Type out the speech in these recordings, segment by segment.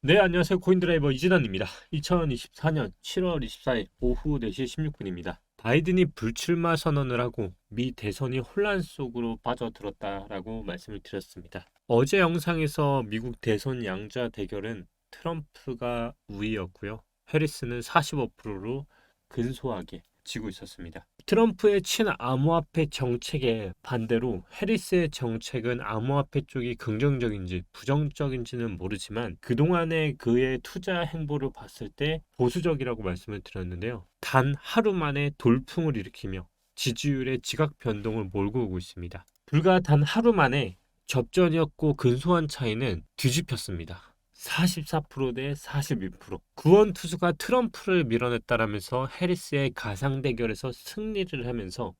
네, 안녕하세요. 코인드라이버 이진환입니다. 2024년 7월 24일 오후 4시 16분입니다. 바이든이 불출마 선언을 하고 미 대선이 혼란 속으로 빠져들었다라고 말씀을 드렸습니다. 어제 영상에서 미국 대선 양자 대결은 트럼프가 우위였고요. 해리스는 45%로 근소하게 지고 있었습니다. 트럼프의 친암호화폐 정책에 반대로 해리스의 정책은 암호화폐 쪽이 긍정적인지 부정적인지는 모르지만 그동안의 그의 투자 행보를 봤을 때 보수적이라고 말씀을 드렸는데요. 단 하루 만에 돌풍을 일으키며 지지율의 지각 변동을 몰고 오고 있습니다. 불과 단 하루 만에 접전이었고 근소한 차이는 뒤집혔습니다. 44%대 42%. 구원 투수가 트럼프를 밀어냈다라면서 해리스의 가상 대결에서 승리를 하면서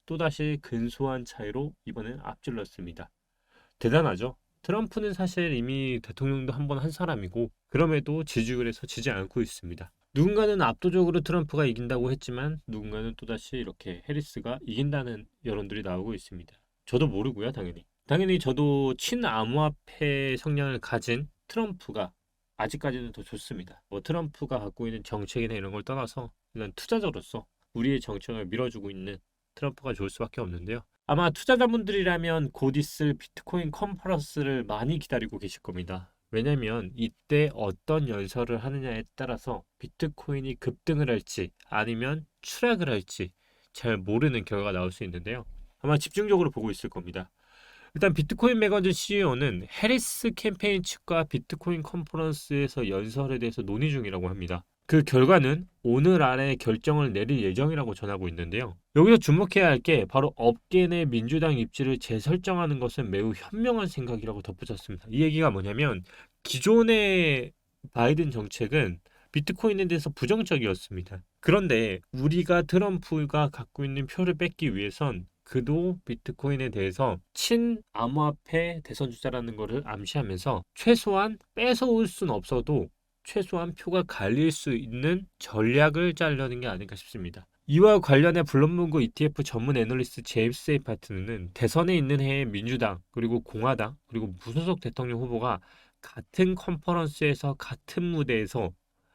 또다시 근소한 차이로 이번엔 앞질렀습니다. 대단하죠? 트럼프는 사실 이미 대통령도 한 번 한 사람이고 그럼에도 지지율에서 지지 않고 있습니다. 누군가는 압도적으로 트럼프가 이긴다고 했지만 누군가는 또다시 이렇게 해리스가 이긴다는 여론들이 나오고 있습니다. 저도 모르고요, 당연히. 당연히 저도 친암호화폐 성향을 가진 트럼프가 아직까지는 더 좋습니다. 뭐 트럼프가 갖고 있는 정책이나 이런 걸 떠나서 일단 투자자로서 우리의 정책을 밀어주고 있는 트럼프가 좋을 수밖에 없는데요. 아마 투자자분들이라면 곧 있을 비트코인 컨퍼런스를 많이 기다리고 계실 겁니다. 왜냐면 이때 어떤 연설을 하느냐에 따라서 비트코인이 급등을 할지 아니면 추락을 할지 잘 모르는 결과가 나올 수 있는데요. 아마 집중적으로 보고 있을 겁니다. 일단 비트코인 매거진 CEO는 해리스 캠페인 측과 비트코인 컨퍼런스에서 연설에 대해서 논의 중이라고 합니다. 그 결과는 오늘 안에 결정을 내릴 예정이라고 전하고 있는데요. 여기서 주목해야 할 게 바로 업계 내 민주당 입지를 재설정하는 것은 매우 현명한 생각이라고 덧붙였습니다. 이 얘기가 뭐냐면 기존의 바이든 정책은 비트코인에 대해서 부정적이었습니다. 그런데 우리가 트럼프가 갖고 있는 표를 뺏기 위해선 그도 비트코인에 대해서 친암호화폐 대선 주자라는 것을 암시하면서 최소한 뺏어올 수는 없어도 최소한 표가 갈릴 수 있는 전략을 짜려는 게 아닐까 싶습니다. 이와 관련해 블룸버그 ETF 전문 애널리스트 제임스 세이파트는 대선에 있는 해에 민주당 그리고 공화당 그리고 무소속 대통령 후보가 같은 컨퍼런스에서 같은 무대에서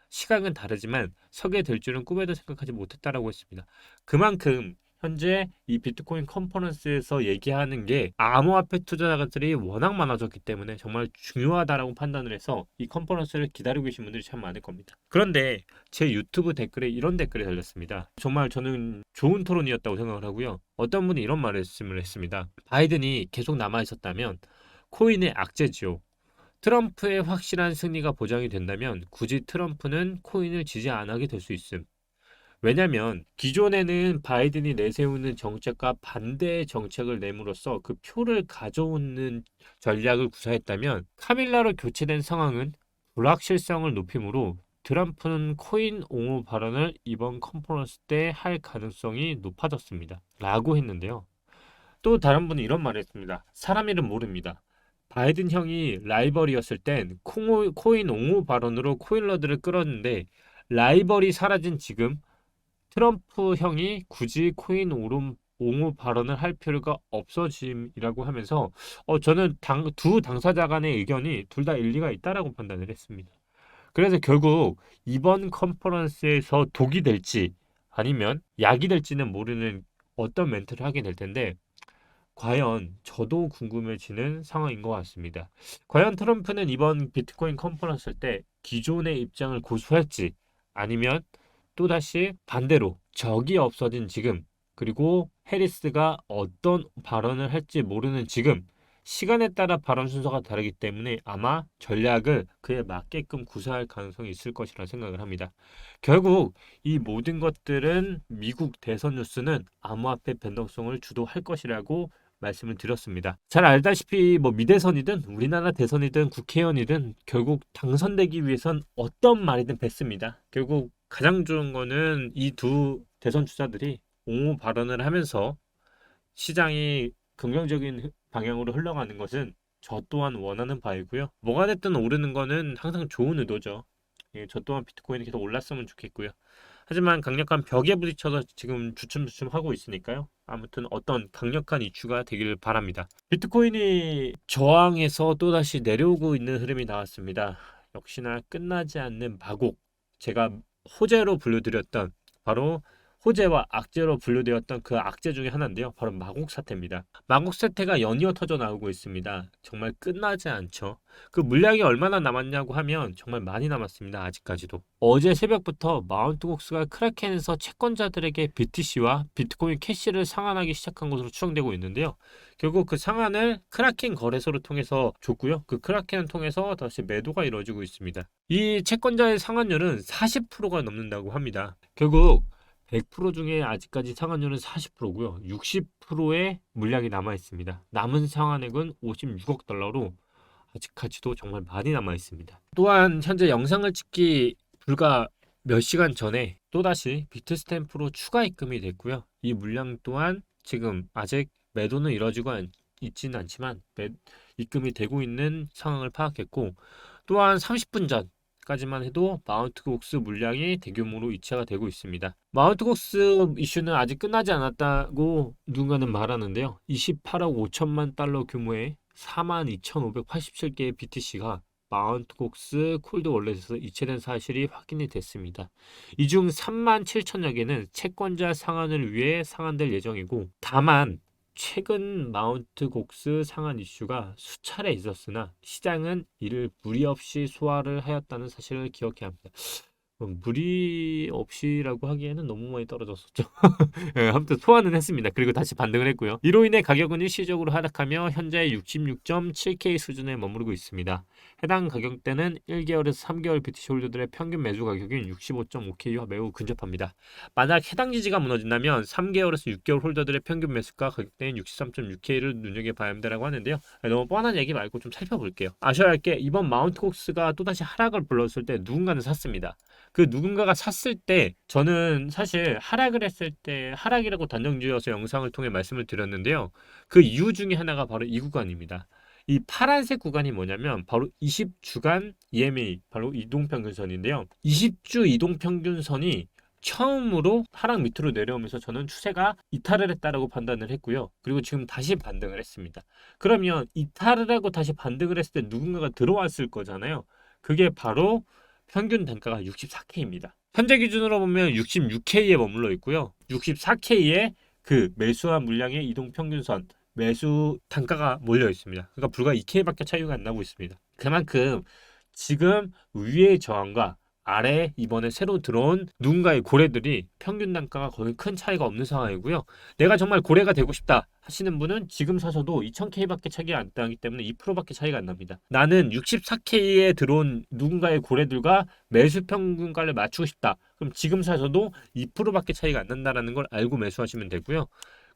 시각은 다르지만 서게 될 줄은 꿈에도 생각하지 못했다라고 했습니다. 그만큼 현재 이 비트코인 컨퍼런스에서 얘기하는 게 암호화폐 투자자들이 워낙 많아졌기 때문에 정말 중요하다라고 판단을 해서 이 컨퍼런스를 기다리고 계신 분들이 참 많을 겁니다. 그런데 제 유튜브 댓글에 이런 댓글이 달렸습니다. 정말 저는 좋은 토론이었다고 생각을 하고요. 어떤 분이 이런 말씀을 했습니다. 바이든이 계속 남아 있었다면 코인의 악재지요. 트럼프의 확실한 승리가 보장이 된다면 굳이 트럼프는 코인을 지지 안 하게 될 수 있음. 왜냐하면 기존에는 바이든이 내세우는 정책과 반대의 정책을 내므로써 그 표를 가져오는 전략을 구사했다면 카밀라로 교체된 상황은 불확실성을 높이므로 트럼프는 코인 옹호 발언을 이번 컨퍼런스 때 할 가능성이 높아졌습니다. 라고 했는데요. 또 다른 분이 이런 말을 했습니다. 사람 이름 모릅니다. 바이든 형이 라이벌이었을 땐 코인 옹호 발언으로 코인러들을 끌었는데 라이벌이 사라진 지금 트럼프 형이 굳이 코인 오름 옹호 발언을 할 필요가 없어짐이라고 하면서 저는 두 당사자 간의 의견이 둘 다 일리가 있다라고 판단을 했습니다. 그래서 결국 이번 컨퍼런스에서 독이 될지 아니면 약이 될지는 모르는 어떤 멘트를 하게 될 텐데 과연 저도 궁금해지는 상황인 것 같습니다. 과연 트럼프는 이번 비트코인 컨퍼런스 때 기존의 입장을 고수할지 아니면 또다시 반대로 적이 없어진 지금 그리고 해리스가 어떤 발언을 할지 모르는 지금 시간에 따라 발언 순서가 다르기 때문에 아마 전략을 그에 맞게끔 구사할 가능성이 있을 것이라 생각을 합니다. 결국 이 모든 것들은 미국 대선 뉴스는 암호화폐 변동성을 주도할 것이라고 말씀을 드렸습니다. 잘 알다시피 뭐 미대선이든 우리나라 대선이든 국회의원이든 결국 당선되기 위해선 어떤 말이든 뱉습니다. 결국 가장 좋은 거는 이 두 대선 주자들이 옹호 발언을 하면서 시장이 긍정적인 방향으로 흘러가는 것은 저 또한 원하는 바이고요. 뭐가 됐든 오르는 거는 항상 좋은 의도죠. 예, 저 또한 비트코인이 계속 올랐으면 좋겠고요. 하지만 강력한 벽에 부딪혀서 지금 주춤주춤 하고 있으니까요. 아무튼 어떤 강력한 이슈가 되기를 바랍니다. 비트코인이 저항해서 또다시 내려오고 있는 흐름이 나왔습니다. 역시나 끝나지 않는 마곡, 제가 호재로 분류드렸던 바로 호재와 악재로 분류되었던 그 악재 중에 하나인데요. 바로 마곡 사태입니다. 마곡 사태가 연이어 터져 나오고 있습니다. 정말 끝나지 않죠. 그 물량이 얼마나 남았냐고 하면 정말 많이 남았습니다. 아직까지도. 어제 새벽부터 마운트 곡스가 크라켄에서 채권자들에게 BTC와 비트코인 캐시를 상환하기 시작한 것으로 추정되고 있는데요. 결국 그 상환을 크라켄 거래소를 통해서 줬고요. 그 크라켄을 통해서 다시 매도가 이루어지고 있습니다. 이 채권자의 상환율은 40%가 넘는다고 합니다. 결국 100% 중에 아직까지 상환율은 40%고요. 60%의 물량이 남아 있습니다. 남은 상환액은 56억 달러로 아직까지도 정말 많이 남아 있습니다. 또한 현재 영상을 찍기 불과 몇 시간 전에 또다시 비트스탬프로 추가 입금이 됐고요. 이 물량 또한 지금 아직 매도는 이루어지고 있지는 않지만 입금이 되고 있는 상황을 파악했고, 또한 30분 전 까지만 해도 마운트곡스 물량이 대규모로 이체가 되고 있습니다. 마운트곡스 이슈는 아직 끝나지 않았다고 누군가는 말하는데요. 28억 5천만 달러 규모의 42,587개의 BTC가 마운트곡스 콜드 월렛에서 이체된 사실이 확인이 됐습니다. 이 중 3만 7천여 개는 채권자 상환을 위해 상환될 예정이고, 다만 최근 마운트 곡스 상한 이슈가 수차례 있었으나 시장은 이를 무리 없이 소화를 하였다는 사실을 기억해야 합니다. 무리 없이라고 하기에는 너무 많이 떨어졌었죠. 예, 아무튼 소화는 했습니다. 그리고 다시 반등을 했고요. 이로 인해 가격은 일시적으로 하락하며 현재 66.7K 수준에 머무르고 있습니다. 해당 가격대는 1개월에서 3개월 BTC 홀더들의 평균 매수 가격인 65.5K와 매우 근접합니다. 만약 해당 지지가 무너진다면 3개월에서 6개월 홀더들의 평균 매수가 가격대인 63.6K를 눈여겨봐야 합니다라고 하는데요. 너무 뻔한 얘기 말고 좀 살펴볼게요. 아셔야 할 게, 이번 마운트 곡스가 또다시 하락을 불렀을 때 누군가는 샀습니다. 그 누군가가 샀을 때 저는 사실 하락을 했을 때 하락이라고 단정지어서 영상을 통해 말씀을 드렸는데요. 그 이유 중에 하나가 바로 이 구간입니다. 이 파란색 구간이 뭐냐면 바로 20주간 EMA, 바로 이동평균선인데요. 20주 이동평균선이 처음으로 하락 밑으로 내려오면서 저는 추세가 이탈을 했다라고 판단을 했고요. 그리고 지금 다시 반등을 했습니다. 그러면 이탈을 하고 다시 반등을 했을 때 누군가가 들어왔을 거잖아요. 그게 바로 평균 단가가 64K입니다. 현재 기준으로 보면 66K에 머물러 있고요. 64K에 그 매수한 물량의 이동 평균선, 매수 단가가 몰려 있습니다. 그러니까 불과 2K밖에 차이가 안 나고 있습니다. 그만큼 지금 위의 저항과 아래 이번에 새로 들어온 누군가의 고래들이 평균 단가가 거의 큰 차이가 없는 상황이고요. 내가 정말 고래가 되고 싶다 하시는 분은 지금 사셔도 2000K밖에 차이가 안 나기 때문에 2%밖에 차이가 안 납니다. 나는 64K에 들어온 누군가의 고래들과 매수 평균가를 맞추고 싶다. 그럼 지금 사셔도 2%밖에 차이가 안 난다는 걸 알고 매수하시면 되고요.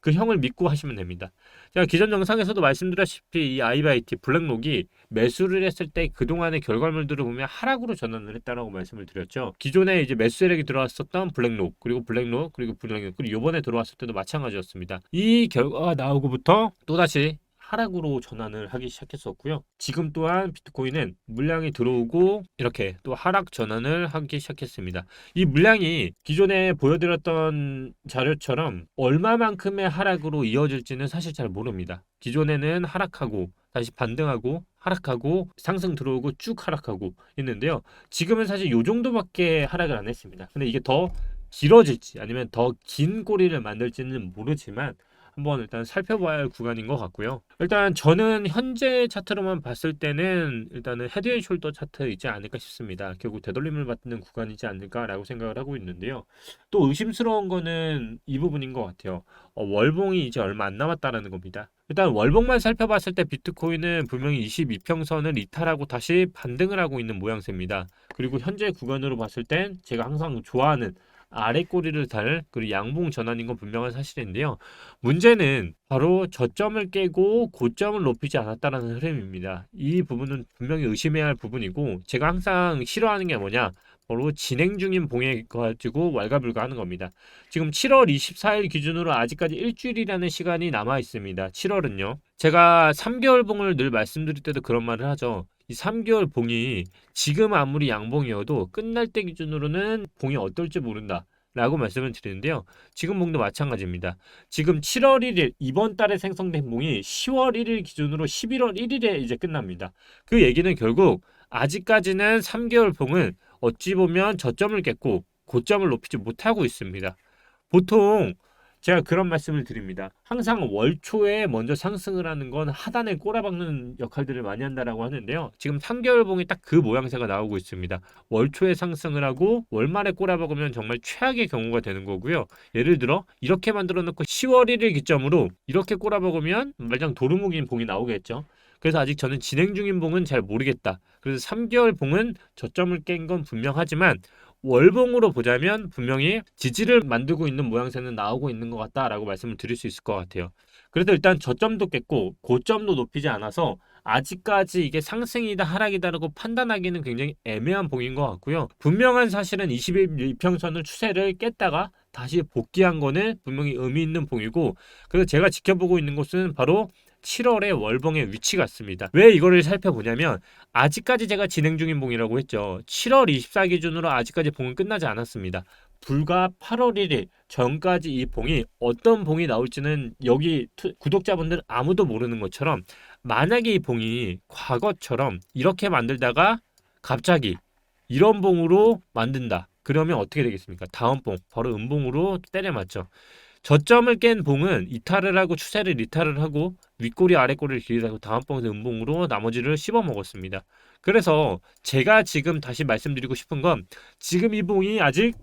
그 형을 믿고 하시면 됩니다. 제가 기존 영상에서도 말씀드렸다시피 이 아이바이티 블랙록이 매수를 했을 때 그동안의 결과물들을 보면 하락으로 전환을 했다라고 말씀을 드렸죠. 기존에 이제 매수 세력이 들어왔었던 블랙록, 그리고 블랙록, 그리고 이번에 들어왔을 때도 마찬가지였습니다. 이 결과가 나오고부터 또다시 하락으로 전환을 하기 시작했었고요. 지금 또한 비트코인은 물량이 들어오고 이렇게 또 하락 전환을 하기 시작했습니다. 이 물량이 기존에 보여드렸던 자료처럼 얼마만큼의 하락으로 이어질지는 사실 잘 모릅니다. 기존에는 하락하고 다시 반등하고 하락하고 상승 들어오고 쭉 하락하고 있는데요. 지금은 사실 이 정도밖에 하락을 안 했습니다. 근데 이게 더 길어질지 아니면 더 긴 꼬리를 만들지는 모르지만 한번 일단 살펴봐야 할 구간인 것 같고요. 일단 저는 현재 차트로만 봤을 때는 일단은 헤드앤숄더 차트이지 않을까 싶습니다. 결국 되돌림을 받는 구간이지 않을까라고 생각을 하고 있는데요. 또 의심스러운 거는 이 부분인 것 같아요. 월봉이 이제 얼마 안 남았다라는 겁니다. 일단 월봉만 살펴봤을 때 비트코인은 분명히 22평선을 이탈하고 다시 반등을 하고 있는 모양새입니다. 그리고 현재 구간으로 봤을 땐 제가 항상 좋아하는 아래 꼬리를 달 그리고 양봉 전환인 건 분명한 사실인데요. 문제는 바로 저점을 깨고 고점을 높이지 않았다는 흐름입니다. 이 부분은 분명히 의심해야 할 부분이고, 제가 항상 싫어하는 게 뭐냐, 바로 진행 중인 봉에 가지고 왈가불가하는 겁니다. 지금 7월 24일 기준으로 아직까지 일주일이라는 시간이 남아 있습니다. 7월은요. 제가 3개월 봉을 늘 말씀드릴 때도 그런 말을 하죠. 이 3개월 봉이 지금 아무리 양봉이어도 끝날 때 기준으로는 봉이 어떨지 모른다 라고 말씀을 드리는데요. 지금 봉도 마찬가지입니다. 지금 7월 1일 이번 달에 생성된 봉이 10월 1일 기준으로 11월 1일에 이제 끝납니다. 그 얘기는 결국 아직까지는 3개월 봉은 어찌 보면 저점을 깼고 고점을 높이지 못하고 있습니다. 보통 제가 그런 말씀을 드립니다. 항상 월초에 먼저 상승을 하는 건 하단에 꼬라박는 역할들을 많이 한다라고 하는데요. 지금 3개월 봉이 딱 그 모양새가 나오고 있습니다. 월초에 상승을 하고 월말에 꼬라박으면 정말 최악의 경우가 되는 거고요. 예를 들어 이렇게 만들어 놓고 10월 1일 기점으로 이렇게 꼬라박으면 말장 도루묵인 봉이 나오겠죠. 그래서 아직 저는 진행 중인 봉은 잘 모르겠다. 그래서 3개월 봉은 저점을 깬 건 분명하지만 월봉으로 보자면 분명히 지지를 만들고 있는 모양새는 나오고 있는 것 같다라고 말씀을 드릴 수 있을 것 같아요. 그래서 일단 저점도 깼고 고점도 높이지 않아서 아직까지 이게 상승이다 하락이다라고 판단하기는 굉장히 애매한 봉인 것 같고요. 분명한 사실은 20일 이평선을 추세를 깼다가 다시 복귀한 거는 분명히 의미 있는 봉이고, 그래서 제가 지켜보고 있는 곳은 바로 7월의 월봉의 위치 같습니다. 왜 이거를 살펴보냐면 아직까지 제가 진행 중인 봉이라고 했죠. 7월 24 기준으로 아직까지 봉은 끝나지 않았습니다. 불과 8월 1일 전까지 이 봉이 어떤 봉이 나올지는 여기 구독자분들 아무도 모르는 것처럼, 만약에 이 봉이 과거처럼 이렇게 만들다가 갑자기 이런 봉으로 만든다. 그러면 어떻게 되겠습니까? 다음 봉 바로 음봉으로 때려맞죠. 저점을 깬 봉은 이탈을 하고 추세를 리탈을 하고 윗꼬리 아랫꼬리를 길이하고 다음 봉에서 음봉으로 나머지를 씹어 먹었습니다. 그래서 제가 지금 다시 말씀드리고 싶은 건, 지금 이 봉이 아직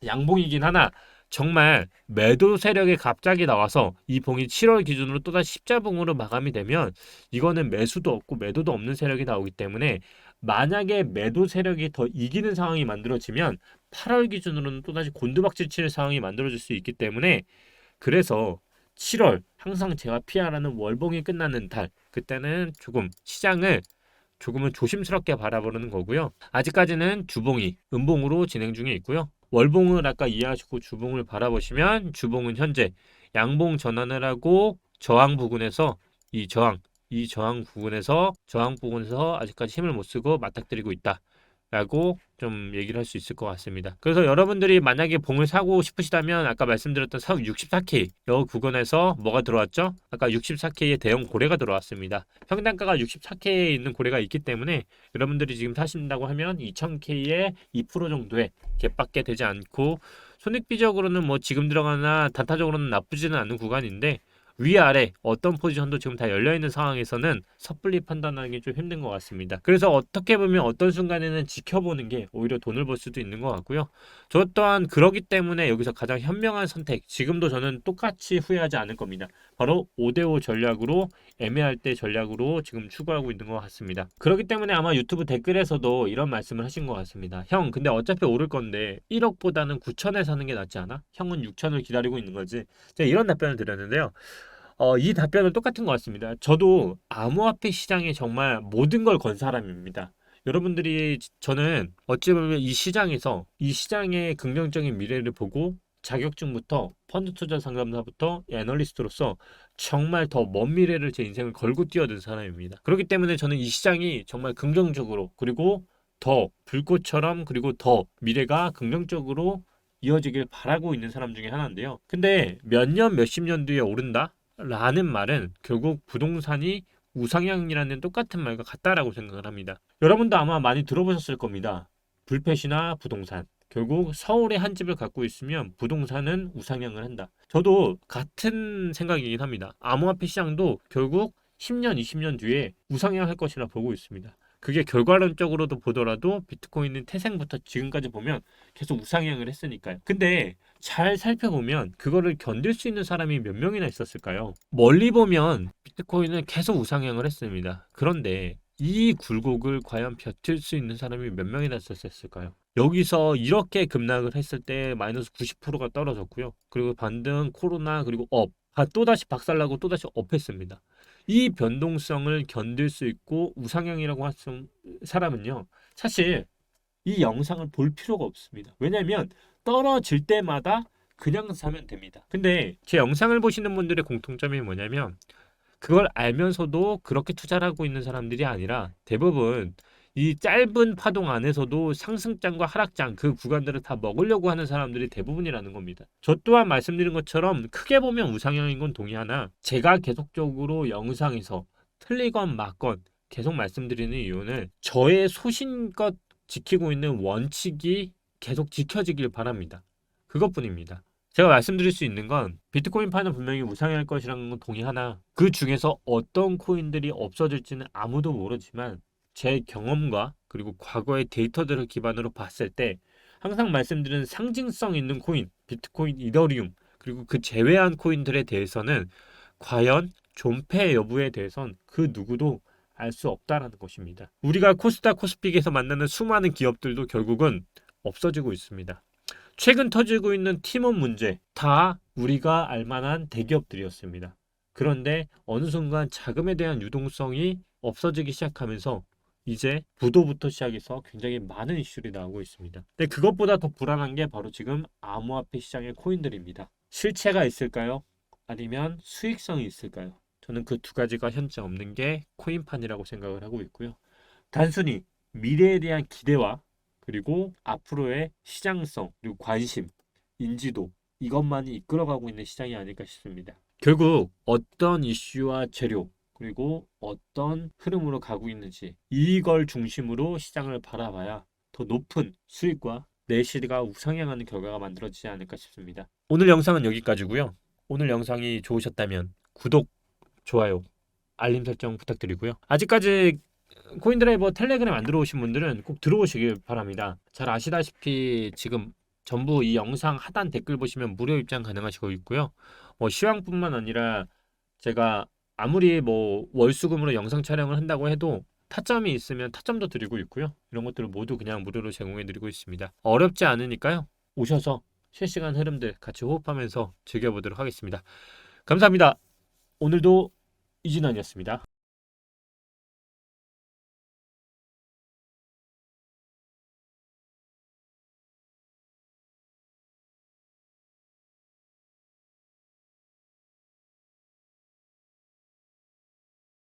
양봉이긴 하나 정말 매도 세력이 갑자기 나와서 이 봉이 7월 기준으로 또다시 십자봉으로 마감이 되면 이거는 매수도 없고 매도도 없는 세력이 나오기 때문에, 만약에 매도 세력이 더 이기는 상황이 만들어지면 8월 기준으로는 또다시 곤두박질 치는 상황이 만들어질 수 있기 때문에, 그래서 7월 항상 제가 피하라는 월봉이 끝나는 달, 그때는 조금 시장을 조금은 조심스럽게 바라보는 거고요. 아직까지는 주봉이 음봉으로 진행 중에 있고요. 월봉을 아까 이해하시고 주봉을 바라보시면 주봉은 현재 양봉 전환을 하고 저항 부근에서 저항 부분에서 아직까지 힘을 못 쓰고 맞닥뜨리고 있다 라고 좀 얘기를 할 수 있을 것 같습니다. 그래서 여러분들이 만약에 봉을 사고 싶으시다면 아까 말씀드렸던 64K 여 구간에서 뭐가 들어왔죠? 아까 64K의 대형 고래가 들어왔습니다. 평단가가 64K에 있는 고래가 있기 때문에 여러분들이 지금 사신다고 하면 2000K의 2% 정도의 갭밖에 되지 않고, 손익비적으로는 뭐 지금 들어가나 단타적으로는 나쁘지는 않은 구간인데, 위아래 어떤 포지션도 지금 다 열려있는 상황에서는 섣불리 판단하기 좀 힘든 것 같습니다. 그래서 어떻게 보면 어떤 순간에는 지켜보는 게 오히려 돈을 벌 수도 있는 것 같고요. 저 또한 그러기 때문에 여기서 가장 현명한 선택, 지금도 저는 똑같이 후회하지 않을 겁니다. 바로 5대5 전략으로, 애매할 때 전략으로 지금 추구하고 있는 것 같습니다. 그렇기 때문에 아마 유튜브 댓글에서도 이런 말씀을 하신 것 같습니다. 형, 근데 어차피 오를 건데 1억보다는 9천에 사는 게 낫지 않아? 형은 6천을 기다리고 있는 거지. 제가 이런 답변을 드렸는데요. 이 답변은 똑같은 것 같습니다. 저도 암호화폐 시장에 정말 모든 걸 건 사람입니다. 여러분들이, 저는 어찌 보면 이 시장에서 이 시장의 긍정적인 미래를 보고 자격증부터 펀드 투자 상담사부터 애널리스트로서 정말 더 먼 미래를 제 인생을 걸고 뛰어든 사람입니다. 그렇기 때문에 저는 이 시장이 정말 긍정적으로, 그리고 더 불꽃처럼, 그리고 더 미래가 긍정적으로 이어지길 바라고 있는 사람 중에 하나인데요. 근데 몇 년, 몇십 년 뒤에 오른다? 라는 말은 결국 부동산이 우상향이라는 똑같은 말과 같다라고 생각을 합니다. 여러분도 아마 많이 들어보셨을 겁니다. 불펫이나 부동산. 결국 서울에 한 집을 갖고 있으면 부동산은 우상향을 한다. 저도 같은 생각이긴 합니다. 암호화폐 시장도 결국 10년, 20년 뒤에 우상향할 것이라 보고 있습니다. 그게 결과론적으로도 보더라도 비트코인은 태생부터 지금까지 보면 계속 우상향을 했으니까요. 근데 잘 살펴보면 그거를 견딜 수 있는 사람이 몇 명이나 있었을까요? 멀리 보면 비트코인은 계속 우상향을 했습니다. 그런데 이 굴곡을 과연 버틸 수 있는 사람이 몇 명이나 있었을까요? 여기서 이렇게 급락을 했을 때 마이너스 90%가 떨어졌고요. 그리고 반등, 코로나, 그리고 업. 또다시 박살나고 또다시 업했습니다. 이 변동성을 견딜 수 있고 우상향이라고 하는 사람은요, 사실 이 영상을 볼 필요가 없습니다. 왜냐면 떨어질 때마다 그냥 사면 됩니다. 근데 제 영상을 보시는 분들의 공통점이 뭐냐면, 그걸 알면서도 그렇게 투자를 하고 있는 사람들이 아니라 대부분 이 짧은 파동 안에서도 상승장과 하락장 그 구간들을 다 먹으려고 하는 사람들이 대부분이라는 겁니다. 저 또한 말씀드린 것처럼 크게 보면 우상향인 건 동의하나 제가 계속적으로 영상에서 틀리건 맞건 계속 말씀드리는 이유는 저의 소신껏 지키고 있는 원칙이 계속 지켜지길 바랍니다. 그것뿐입니다. 제가 말씀드릴 수 있는 건 비트코인파는 분명히 우상향할 것이라는 건 동의하나 그 중에서 어떤 코인들이 없어질지는 아무도 모르지만 제 경험과 그리고 과거의 데이터들을 기반으로 봤을 때 항상 말씀드리는 상징성 있는 코인, 비트코인, 이더리움 그리고 그 제외한 코인들에 대해서는 과연 존폐 여부에 대해선 그 누구도 알 수 없다라는 것입니다. 우리가 코스닥, 코스픽에서 만나는 수많은 기업들도 결국은 없어지고 있습니다. 최근 터지고 있는 팀원 문제 다 우리가 알만한 대기업들이었습니다. 그런데 어느 순간 자금에 대한 유동성이 없어지기 시작하면서 이제 부도부터 시작해서 굉장히 많은 이슈들이 나오고 있습니다. 근데 그것보다 더 불안한 게 바로 지금 암호화폐 시장의 코인들입니다. 실체가 있을까요? 아니면 수익성이 있을까요? 저는 그 두 가지가 현재 없는 게 코인판이라고 생각을 하고 있고요. 단순히 미래에 대한 기대와 그리고 앞으로의 시장성, 그리고 관심, 인지도 이것만이 이끌어가고 있는 시장이 아닐까 싶습니다. 결국 어떤 이슈와 재료 그리고 어떤 흐름으로 가고 있는지 이걸 중심으로 시장을 바라봐야 더 높은 수익과 내실과 우상향하는 결과가 만들어지지 않을까 싶습니다. 오늘 영상은 여기까지고요. 오늘 영상이 좋으셨다면 구독, 좋아요, 알림 설정 부탁드리고요. 아직까지 코인드라이버 텔레그램 안 들어오신 분들은 꼭 들어오시길 바랍니다. 잘 아시다시피 지금 전부 이 영상 하단 댓글 보시면 무료 입장 가능하시고 있고요. 시황뿐만 아니라 제가 아무리 뭐 월수금으로 영상 촬영을 한다고 해도 타점이 있으면 타점도 드리고 있고요. 이런 것들을 모두 그냥 무료로 제공해 드리고 있습니다. 어렵지 않으니까요. 오셔서 실시간 흐름들 같이 호흡하면서 즐겨보도록 하겠습니다. 감사합니다. 오늘도 이진환이었습니다.